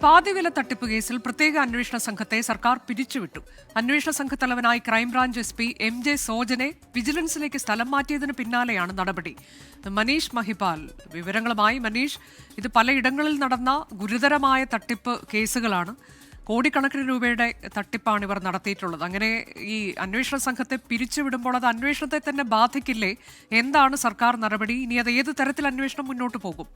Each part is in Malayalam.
പാതിവില തട്ടിപ്പ് കേസിൽ പ്രത്യേക അന്വേഷണ സംഘത്തെ സർക്കാർ പിരിച്ചുവിട്ടു. അന്വേഷണ സംഘത്തലവനായി ക്രൈംബ്രാഞ്ച് SP MJ സോജനെ വിജിലൻസിലേക്ക് സ്ഥലം മാറ്റിയതിന് പിന്നാലെയാണ് നടപടി. മനീഷ് മഹിപാൽ വിവരങ്ങളുമായി. മനീഷ്, ഇത് പലയിടങ്ങളിൽ നടന്ന ഗുരുതരമായ തട്ടിപ്പ് കേസുകളാണ്. കോടിക്കണക്കിന് രൂപയുടെ തട്ടിപ്പാണ് ഇവർ നടത്തിയിട്ടുള്ളത്. അങ്ങനെ ഈ അന്വേഷണ സംഘത്തെ പിരിച്ചുവിടുമ്പോൾ അത് അന്വേഷണത്തെ തന്നെ ബാധിക്കില്ലേ? എന്താണ് സർക്കാർ നടപടി? ഇനി അത് ഏത് തരത്തിൽ അന്വേഷണം മുന്നോട്ട് പോകും?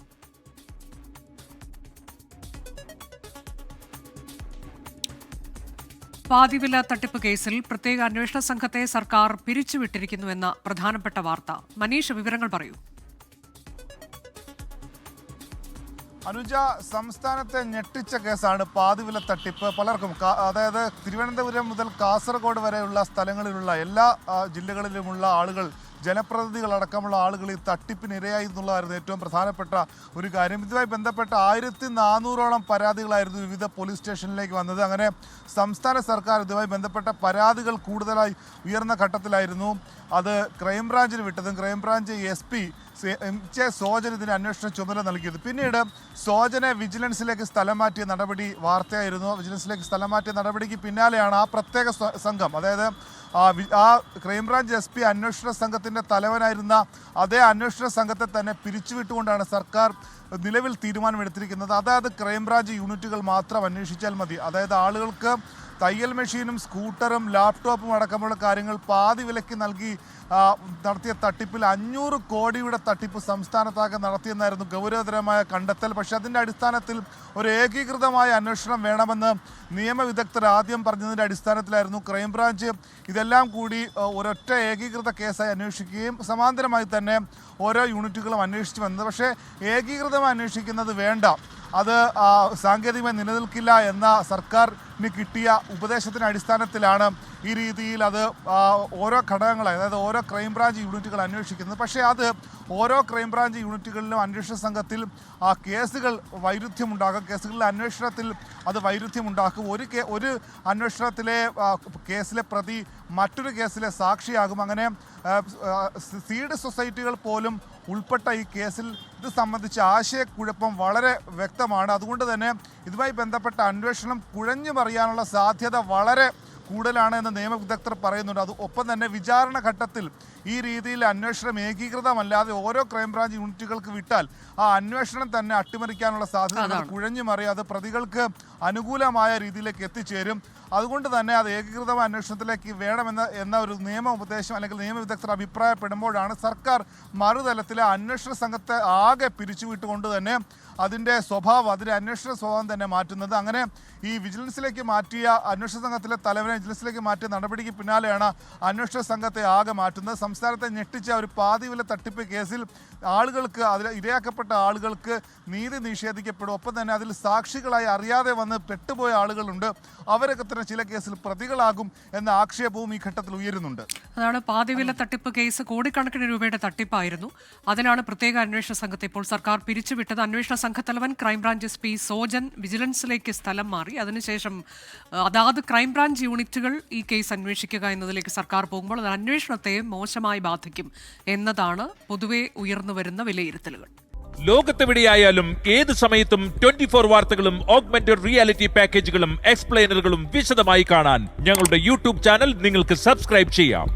പാതിവില തട്ടിപ്പ് കേസിൽ പ്രത്യേക അന്വേഷണ സംഘത്തെ സർക്കാർ പിരിച്ചുവിട്ടിരിക്കുന്നുവെന്ന പ്രധാനപ്പെട്ട വാർത്ത. മനീഷ്, വിവരങ്ങൾ പറയൂ. അനുജ, സംസ്ഥാനത്തെ ഞെട്ടിച്ച കേസാണ് പാതിവില തട്ടിപ്പ്. പലർക്കും, അതായത് തിരുവനന്തപുരം മുതൽ കാസർഗോഡ് വരെയുള്ള സ്ഥലങ്ങളിലുള്ള എല്ലാ ജില്ലകളിലുമുള്ള ആളുകൾ, ജനപ്രതിനിധികളടക്കമുള്ള ആളുകൾ ഈ തട്ടിപ്പിന് ഇരയായി എന്നുള്ളതായിരുന്നു ഏറ്റവും പ്രധാനപ്പെട്ട ഒരു കാര്യം. ഇതുമായി ബന്ധപ്പെട്ട 1400ഓളം പരാതികളായിരുന്നു വിവിധ പോലീസ് സ്റ്റേഷനിലേക്ക് വന്നത്. അങ്ങനെ സംസ്ഥാന സർക്കാർ ഇതുമായി ബന്ധപ്പെട്ട പരാതികൾ കൂടുതലായി ഉയർന്ന ഘട്ടത്തിലായിരുന്നു അത് ക്രൈംബ്രാഞ്ചിന് വിട്ടതും ക്രൈംബ്രാഞ്ച് SP MJ സോജൻ ഇതിന് അന്വേഷണ ചുമതല നൽകിയത്. പിന്നീട് സോജനെ വിജിലൻസിലേക്ക് സ്ഥലം മാറ്റിയ നടപടി വാർത്തയായിരുന്നു. വിജിലൻസിലേക്ക് സ്ഥലം മാറ്റിയ നടപടിക്ക് പിന്നാലെയാണ് ആ പ്രത്യേക സംഘം, അതായത് ആ ക്രൈംബ്രാഞ്ച് SP അന്വേഷണ സംഘത്തിൻ്റെ തലവനായിരുന്ന അതേ അന്വേഷണ സംഘത്തെ തന്നെ പിരിച്ചുവിട്ടുകൊണ്ടാണ് സർക്കാർ നിലവിൽ തീരുമാനമെടുത്തിരിക്കുന്നത്. അതായത് ക്രൈംബ്രാഞ്ച് യൂണിറ്റുകൾ മാത്രം അന്വേഷിച്ചാൽ മതി. അതായത് ആളുകൾക്ക് തയ്യൽ മെഷീനും സ്കൂട്ടറും ലാപ്ടോപ്പും അടക്കമുള്ള കാര്യങ്ങൾ പാതി വിലയ്ക്ക് നൽകി നടത്തിയ തട്ടിപ്പിൽ 500 കോടിയുടെ തട്ടിപ്പ് സംസ്ഥാനത്താകെ നടത്തിയെന്നായിരുന്നു ഗൗരവതരമായ കണ്ടെത്തൽ. പക്ഷേ അതിൻ്റെ അടിസ്ഥാനത്തിൽ ഒരു ഏകീകൃതമായ അന്വേഷണം വേണമെന്ന് നിയമവിദഗ്ധർ ആദ്യം പറഞ്ഞതിൻ്റെ അടിസ്ഥാനത്തിലായിരുന്നു ക്രൈംബ്രാഞ്ച് ഇതെല്ലാം കൂടി ഒരൊറ്റ ഏകീകൃത കേസായി അന്വേഷിക്കുകയും സമാന്തരമായി തന്നെ ഓരോ യൂണിറ്റുകളും അന്വേഷിച്ചു വന്നത്. പക്ഷേ ഏകീകൃതമായി അന്വേഷിക്കുന്നത് വേണ്ട, അത് സാങ്കേതികമായി നിലനിൽക്കില്ല എന്ന സർക്കാരിന് കിട്ടിയ ഉപദേശത്തിൻ്റെ അടിസ്ഥാനത്തിലാണ് ഈ രീതിയിൽ അത് ഓരോ ഘടകങ്ങളായി, അതായത് ഓരോ ക്രൈംബ്രാഞ്ച് യൂണിറ്റുകൾ അന്വേഷിക്കുന്നത്. പക്ഷേ അത് ഓരോ ക്രൈംബ്രാഞ്ച് യൂണിറ്റുകളിലും അന്വേഷണ സംഘത്തിൽ കേസുകൾ വൈരുദ്ധ്യമുണ്ടാകും, കേസുകളിലെ അന്വേഷണത്തിൽ അത് വൈരുദ്ധ്യമുണ്ടാക്കും. ഒരു അന്വേഷണത്തിലെ കേസിലെ പ്രതി മറ്റൊരു കേസിലെ സാക്ഷിയാകും. അങ്ങനെ സീഡ് സൊസൈറ്റികൾ പോലും ഉൾപ്പെട്ട ഈ കേസിൽ ഇത് സംബന്ധിച്ച ആശയക്കുഴപ്പം വളരെ വ്യക്തമാണ്. അതുകൊണ്ട് തന്നെ ഇതുമായി ബന്ധപ്പെട്ട അന്വേഷണം കുഴഞ്ഞു മറിയാനുള്ള സാധ്യത വളരെ കൂടുതലാണ് എന്ന് നിയമവിദഗ്ധർ പറയുന്നുണ്ട്. അത് ഒപ്പം തന്നെ വിചാരണ ഘട്ടത്തിൽ ഈ രീതിയിൽ അന്വേഷണം ഏകീകൃതമല്ലാതെ ഓരോ ക്രൈംബ്രാഞ്ച് യൂണിറ്റുകൾക്ക് വിട്ടാൽ ആ അന്വേഷണം തന്നെ അട്ടിമറിക്കാനുള്ള സാധ്യത കുഴഞ്ഞു മറിയാതെ പ്രതികൾക്ക് അനുകൂലമായ രീതിയിലേക്ക് എത്തിച്ചേരും. അതുകൊണ്ട് തന്നെ അത് ഏകീകൃതമായ അന്വേഷണത്തിലേക്ക് വേണമെന്ന ഒരു നിയമ ഉപദേശം അല്ലെങ്കിൽ നിയമവിദഗ്ധർ അഭിപ്രായപ്പെടുമ്പോഴാണ് സർക്കാർ മറുതലത്തിലെ അന്വേഷണ സംഘത്തെ ആകെ പിരിച്ചുവിട്ടുകൊണ്ട് തന്നെ അതിൻ്റെ അന്വേഷണ സ്വഭാവം തന്നെ മാറ്റുന്നത്. അങ്ങനെ ഈ വിജിലൻസിലേക്ക് മാറ്റിയ അന്വേഷണ സംഘത്തിലെ തലവനെ വിജിലൻസിലേക്ക് മാറ്റിയ നടപടിക്ക് പിന്നാലെയാണ് അന്വേഷണ സംഘത്തെ ആകെ മാറ്റുന്നത്. സംസ്ഥാനത്തെ ഞെട്ടിച്ച ഒരു പാതിവില തട്ടിപ്പ് കേസിൽ ആളുകൾക്ക്, അതിൽ ഇരയാക്കപ്പെട്ട ആളുകൾക്ക് നീതി നിഷേധിക്കപ്പെടും. ഒപ്പം തന്നെ അതിൽ സാക്ഷികളായി അറിയാതെ വന്ന് പെട്ടുപോയ ആളുകളുണ്ട്. അവരൊക്കെ തന്നെ ചില കേസിൽ പ്രതികളാകും എന്ന ആക്ഷേപവും ഈ ഘട്ടത്തിൽ ഉയരുന്നുണ്ട്. അതാണ് പാതിവില തട്ടിപ്പ് കേസ് കോടിക്കണക്കിന് രൂപയുടെ തട്ടിപ്പായിരുന്നു. അതിനാണ് പ്രത്യേക അന്വേഷണ സംഘത്തെ ഇപ്പോൾ സർക്കാർ പിരിച്ചുവിട്ടത്. അന്വേഷണ സംഘത്തലവൻ ക്രൈംബ്രാഞ്ച് SP സോജൻ വിജിലൻസിലേക്ക് സ്ഥലം മാറി. അതിനുശേഷം അതാത് ക്രൈംബ്രാഞ്ച് യൂണിറ്റുകൾ ഈ കേസ് അന്വേഷിക്കുക എന്നതിലേക്ക് സർക്കാർ പോകുമ്പോൾ അത് അന്വേഷണത്തെ മോശമായി ബാധിക്കും എന്നതാണ് പൊതുവെ ഉയർന്നു വരുന്ന വിലയിരുത്തലുകൾ. ലോകത്തെവിടെയായാലും ഏത് സമയത്തും 24 വാർത്തകളും ഓഗ്മെന്റഡ് റിയാലിറ്റി പാക്കേജുകളും എക്സ്പ്ലെയിനറുകളും വിശദമായി കാണാൻ ഞങ്ങളുടെ YouTube ചാനൽ നിങ്ങൾക്ക് സബ്സ്ക്രൈബ് ചെയ്യാം.